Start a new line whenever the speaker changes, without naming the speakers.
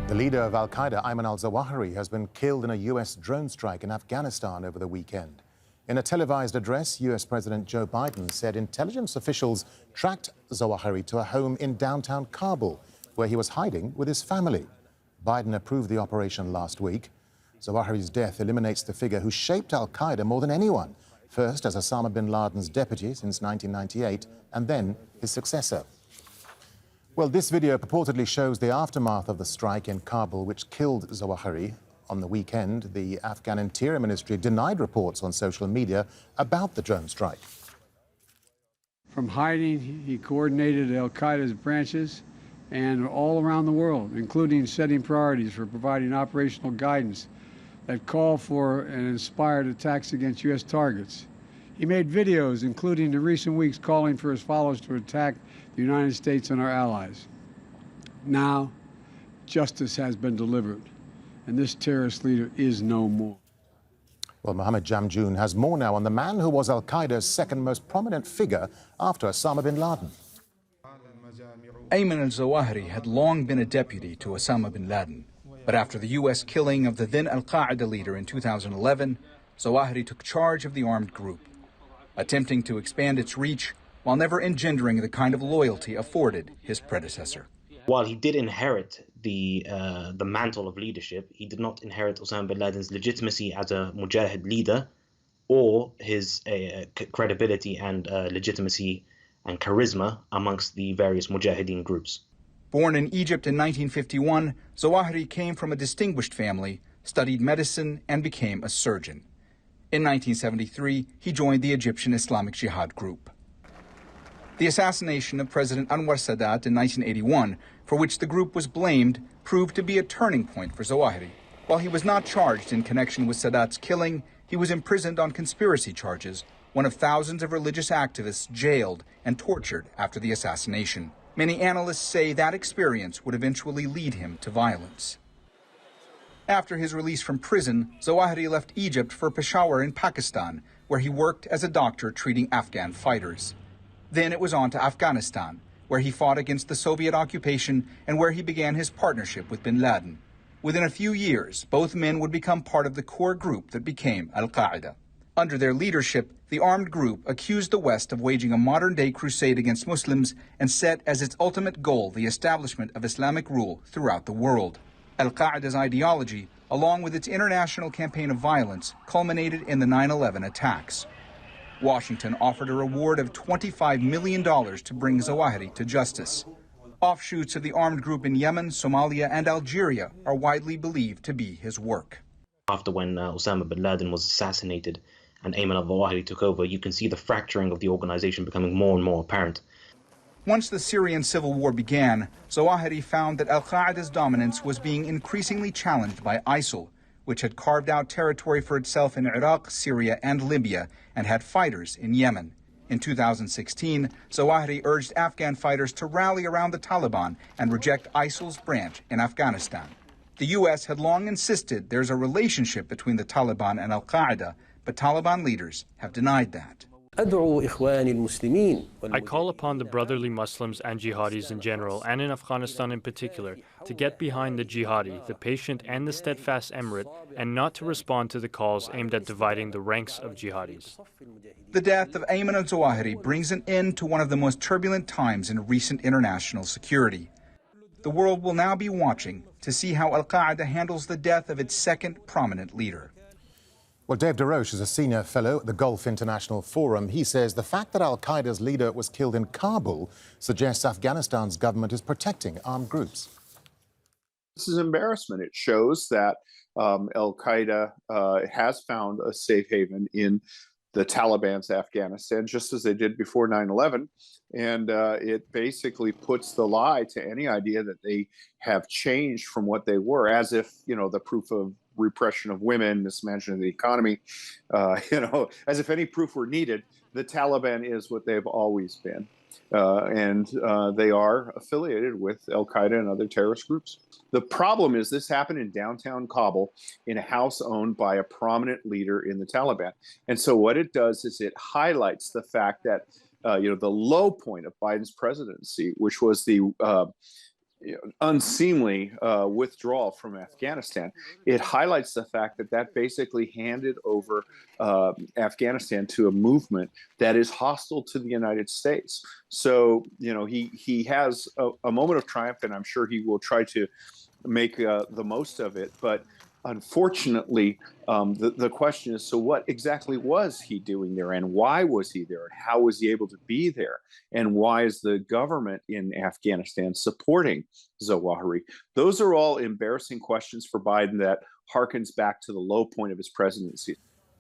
The leader of al-Qaeda, Ayman al Zawahiri, has been killed in a U.S. drone strike in Afghanistan over the weekend. In a televised address, U.S. President Joe Biden said intelligence officials tracked Zawahiri to a home in downtown Kabul, where he was hiding with his family. Biden approved the operation last week. Zawahiri's death eliminates the figure who shaped al-Qaeda more than anyone, first as Osama Bin Laden's deputy since 1998, and then his successor. Well, this video purportedly shows the aftermath of the strike in Kabul, which killed Zawahiri. On the weekend, the Afghan Interior Ministry denied reports on social media about the drone strike.
From hiding, he coordinated al-Qaeda's branches and all around the world, including setting priorities for providing operational guidance that call for and inspired attacks against U.S. targets. He made videos, including in recent weeks, calling for his followers to attack the United States and our allies. Now, justice has been delivered, and this terrorist leader is no more.
Well, Mohammed Jamjoon has more now on the man who was al-Qaeda's second most prominent figure after Osama bin Laden.
Ayman al Zawahiri had long been a deputy to Osama bin Laden. But after the U.S. killing of the then al-Qaeda leader in 2011, Zawahiri took charge of the armed group, attempting to expand its reach while never engendering the kind of loyalty afforded his predecessor.
While he did inherit the mantle of leadership, he did not inherit Osama bin Laden's legitimacy as a mujahid leader or his credibility and legitimacy and charisma amongst the various mujahideen groups.
Born in Egypt in 1951, Zawahiri came from a distinguished family, studied medicine, and became a surgeon. In 1973, he joined the Egyptian Islamic Jihad group. The assassination of President Anwar Sadat in 1981, for which the group was blamed, proved to be a turning point for Zawahiri. While he was not charged in connection with Sadat's killing, he was imprisoned on conspiracy charges, one of thousands of religious activists jailed and tortured after the assassination. Many analysts say that experience would eventually lead him to violence. After his release from prison, Zawahiri left Egypt for Peshawar in Pakistan, where he worked as a doctor treating Afghan fighters. Then it was on to Afghanistan, where he fought against the Soviet occupation and where he began his partnership with bin Laden. Within a few years, both men would become part of the core group that became al-Qaeda. Under their leadership, the armed group accused the West of waging a modern-day crusade against Muslims and set as its ultimate goal the establishment of Islamic rule throughout the world. Al-Qaeda's ideology, along with its international campaign of violence, culminated in the 9/11 attacks. Washington offered a reward of $25 million to bring Zawahiri to justice. Offshoots of the armed group in Yemen, Somalia, and Algeria are widely believed to be his work.
After when Osama bin Laden was assassinated and Ayman al Zawahiri took over, you can see the fracturing of the organization becoming more and more apparent.
Once the Syrian civil war began, Zawahiri found that al-Qaeda's dominance was being increasingly challenged by ISIL, which had carved out territory for itself in Iraq, Syria, and Libya, and had fighters in Yemen. In 2016, Zawahiri urged Afghan fighters to rally around the Taliban and reject ISIL's branch in Afghanistan. The U.S. had long insisted there's a relationship between the Taliban and al-Qaeda, but Taliban leaders have denied that.
I call upon the brotherly Muslims and jihadis in general, and in Afghanistan in particular, to get behind the jihadi, the patient and the steadfast emirate, and not to respond to the calls aimed at dividing the ranks of jihadis.
The death of Ayman al Zawahiri brings an end to one of the most turbulent times in recent international security. The world will now be watching to see how al-Qaeda handles the death of its second prominent leader.
Well, Dave DeRoche is a senior fellow at the Gulf International Forum. He says the fact that al-Qaeda's leader was killed in Kabul suggests Afghanistan's government is protecting armed groups.
This is embarrassment. It shows that al-Qaeda has found a safe haven in the Taliban's Afghanistan, just as they did before 9/11. And it basically puts the lie to any idea that they have changed from what they were, as if, the proof of repression of women, mismanagement of the economy, as if any proof were needed. The Taliban is what they've always been. And they are affiliated with al-Qaeda and other terrorist groups. The problem is this happened in downtown Kabul in a house owned by a prominent leader in the Taliban. And so what it does is it highlights the fact that, the low point of Biden's presidency, which was the unseemly withdrawal from Afghanistan, it highlights the fact that that basically handed over Afghanistan to a movement that is hostile to the United States. So, he has a moment of triumph, and I'm sure he will try to make the most of it. But unfortunately, the question is, so what exactly was he doing there, and why was he there, and how was he able to be there, and why is the government in Afghanistan supporting Zawahiri? Those are all embarrassing questions for Biden that harkens back to the low point of his presidency.